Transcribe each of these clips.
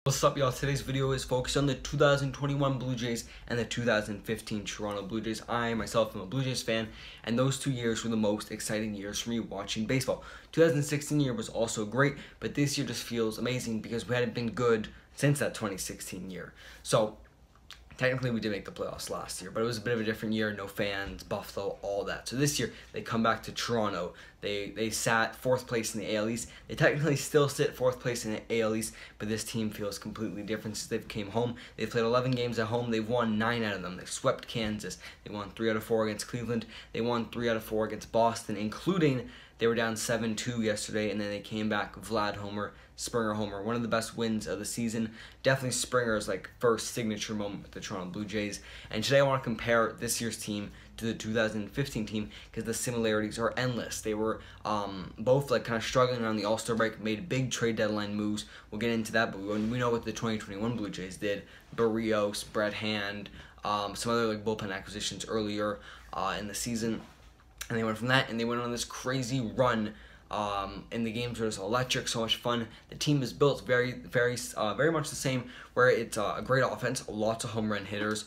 What's up, y'all? Today's video is focused on the 2021 Blue Jays and the 2015 Toronto Blue Jays. I, myself, am a Blue Jays fan, and those 2 years were the most exciting years for me watching baseball. 2016 year was also great, but this year just feels amazing because we hadn't been good since that 2016 year. So, technically, we did make the playoffs last year, but it was a bit of a different year. No fans, Buffalo, all that. So this year, they come back to Toronto. They sat 4th place in the AL East. They technically still sit 4th place in the AL East, but this team feels completely different since they've came home. They've played 11 games at home. They've won 9 out of them. They swept Kansas. They won 3 out of 4 against Cleveland. They won 3 out of 4 against Boston, including they were down 7-2 yesterday, and then they came back. Vlad homer, Springer homer. One of the best wins of the season. Definitely Springer's first signature moment with the Toronto Blue Jays. And today I want to compare this year's team to the 2015 team because the similarities are endless. They were both kind of struggling around the All-Star break, made big trade deadline moves. We'll get into that, but we know what the 2021 Blue Jays did. Barrios, Brett Hand, some other bullpen acquisitions earlier in the season. And they went from that, and they went on this crazy run. And the games were just electric, so much fun. The team is built very much the same, where it's a great offense, lots of home run hitters,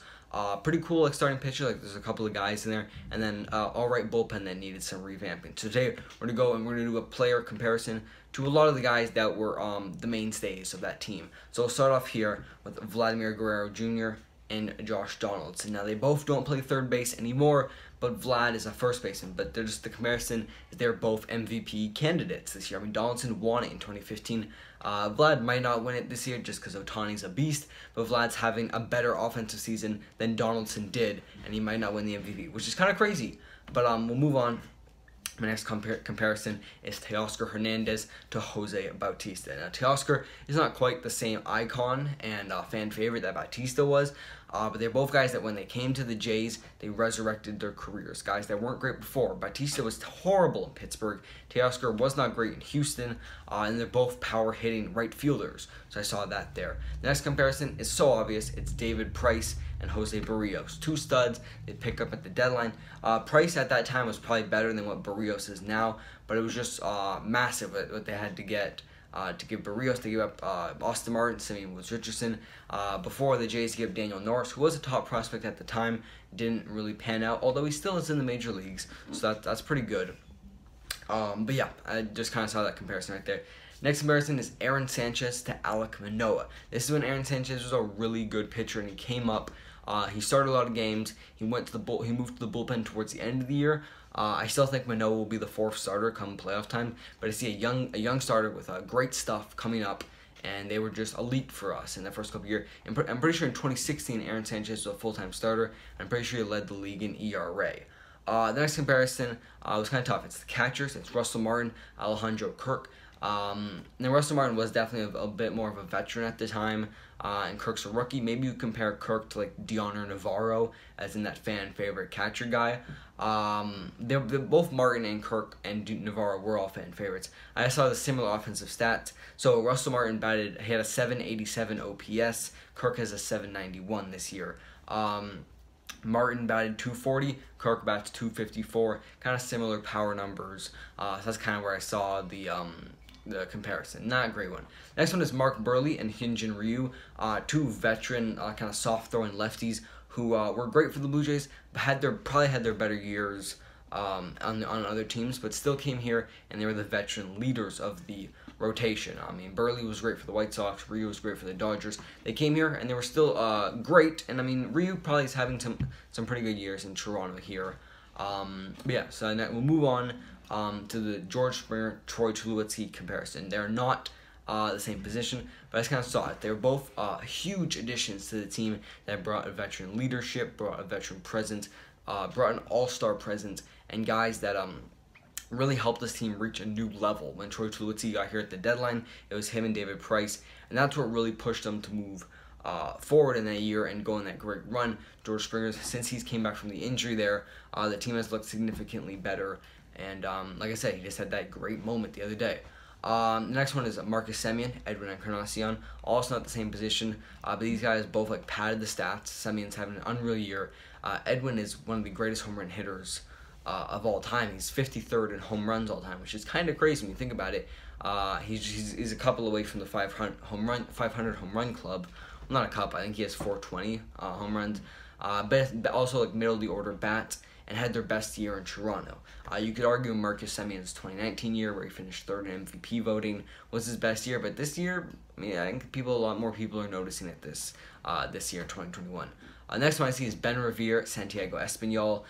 pretty cool starting pitcher. There's a couple of guys in there, and then all right bullpen that needed some revamping. So today we're gonna go and we're gonna do a player comparison to a lot of the guys that were the mainstays of that team. So we'll start off here with Vladimir Guerrero Jr. and Josh Donaldson. Now they both don't play third base anymore, but Vlad is a first baseman. But they're just the comparison is they're both MVP candidates this year. I mean, Donaldson won it in 2015. Vlad might not win it this year just because Ohtani's a beast, but Vlad's having a better offensive season than Donaldson did, and he might not win the MVP, which is kind of crazy. But we'll move on. My next comparison is Teoscar Hernandez to Jose Bautista. Now, Teoscar is not quite the same icon and fan favorite that Bautista was, but they're both guys that when they came to the Jays, they resurrected their careers. Guys that weren't great before. Bautista was horrible in Pittsburgh. Teoscar was not great in Houston, and they're both power-hitting right fielders. So I saw that there. The next comparison is so obvious. It's David Price and Jose Barrios. 2 studs they picked up at the deadline. Price at that time was probably better than what Barrios is now, but it was just massive what they had to get to give Barrios, to give up Austin Martin, Simeon Woods-Richardson. Before the Jays gave Daniel Norris, who was a top prospect at the time, didn't really pan out, although he still is in the major leagues, so that's pretty good. But yeah, I just kind of saw that comparison right there. Next comparison is Aaron Sanchez to Alek Manoah. This is when Aaron Sanchez was a really good pitcher, and he came up. He started a lot of games. He moved to the bullpen towards the end of the year. I still think Manoah will be the 4th starter come playoff time, but I see a young starter with great stuff coming up, and they were just elite for us in the first couple of years. And I'm pretty sure in 2016, Aaron Sanchez was a full-time starter. I'm pretty sure he led the league in ERA. The next comparison was kind of tough. It's the catchers. It's Russell Martin, Alejandro Kirk. Now Russell Martin was definitely a bit more of a veteran at the time, and Kirk's a rookie. Maybe you compare Kirk to Dioner Navarro, as in that fan favorite catcher guy. They're both Martin and Kirk and Navarro were all fan favorites. I saw the similar offensive stats. So Russell Martin he had a 787 OPS. Kirk has a 791 this year. Martin batted 240, Kirk bats 254, kind of similar power numbers. So that's kind of where I saw the comparison. Not a great one. Next one is Mark Burley and Hyunjin Ryu, 2 veteran kind of soft throwing lefties who were great for the Blue Jays, but probably had their better years on other teams, but still came here and they were the veteran leaders of the rotation. I mean, Burley was great for the White Sox, Ryu was great for the Dodgers. They came here and they were still great, and I mean, Ryu probably is having some pretty good years in Toronto here. But yeah, so we'll move on to the George Springer, Troy Tulowitzki comparison. They're not the same position, but I just kind of saw it. They were both huge additions to the team that brought a veteran leadership, brought a veteran presence, brought an all-star presence, and guys that really helped this team reach a new level. When Troy Tulowitzki got here at the deadline, it was him and David Price, and that's what really pushed them to move forward in that year and go on that great run. George Springer, since he's came back from the injury there, the team has looked significantly better, and like I said, he just had that great moment the other day. The next one is Marcus Semien, Edwin Encarnacion, also not the same position, but these guys both padded the stats. Semien's having an unreal year. Edwin is one of the greatest home run hitters of all time. He's 53rd in home runs all time, which is kind of crazy when you think about it. He's a couple away from the 500 home run club. Well, not a couple. I think he has 420 home runs. But also like middle of the order bats, and had their best year in Toronto. You could argue Marcus Semion's 2019 year, where he finished third in MVP voting, was his best year. But this year, I mean, I think a lot more people are noticing it this year in 2021. Next one I see is Ben Revere, Santiago Espinal,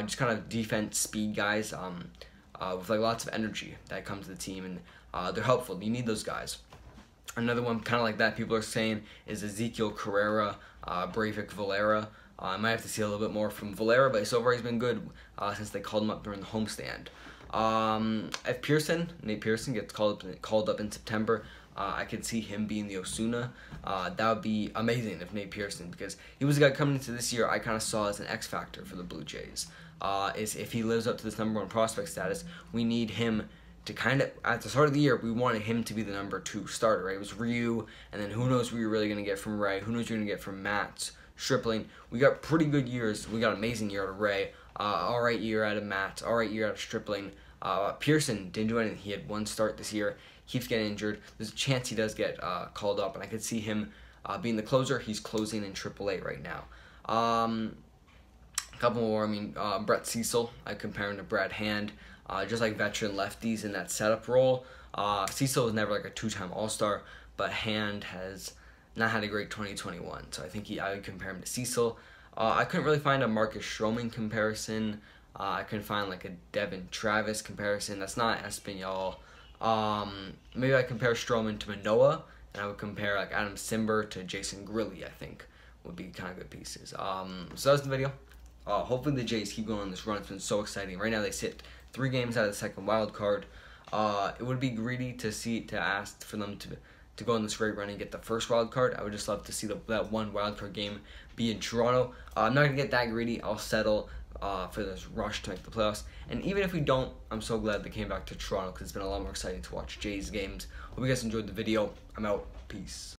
just kind of defense speed guys with like lots of energy that comes to the team, and they're helpful. You need those guys. Another one kind of like that people are saying is Ezekiel Carrera, Breivik Valera. I might have to see a little bit more from Valera, but so far he's been good since they called him up during the homestand. If Nate Pearson gets called up in September, I could see him being the Osuna. That would be amazing if Nate Pearson, because he was a guy coming into this year I kind of saw as an X factor for the Blue Jays. Is if he lives up to this #1 prospect status, we need him to kind of, at the start of the year, we wanted him to be the #2 starter, right? It was Ryu, and then who knows what you're really going to get from Ray, who knows what you're going to get from Matt, Stripling. We got pretty good years. We got an amazing year out of Ray, alright year out of Matt, alright year out of Stripling. Pearson didn't do anything. He had one start this year, keeps getting injured. There's a chance he does get called up, and I could see him being the closer. He's closing in AAA right now. A couple more, I mean, Brett Cecil, I compare him to Brad Hand. Just like veteran lefties in that setup role. Cecil was never like a 2-time All-Star, but Hand has not had a great 2021, so I think I would compare him to Cecil. I couldn't really find a Marcus Stroman comparison. I couldn't find like a Devin Travis comparison. That's not Espinal. Maybe I compare Stroman to Manoah, and I would compare like Adam Simber to Jason Grilli. I think would be kind of good pieces. So that's the video. Hopefully the Jays keep going on this run. It's been so exciting. Right now they sit 3 games out of the second wild card. It would be greedy to ask for them to go on this great run and get the first wild card. I would just love to see that one wild card game be in Toronto. I'm not gonna get that greedy. I'll settle for this rush to make the playoffs. And even if we don't, I'm so glad they came back to Toronto, because it's been a lot more exciting to watch Jays games. Hope you guys enjoyed the video. I'm out. Peace.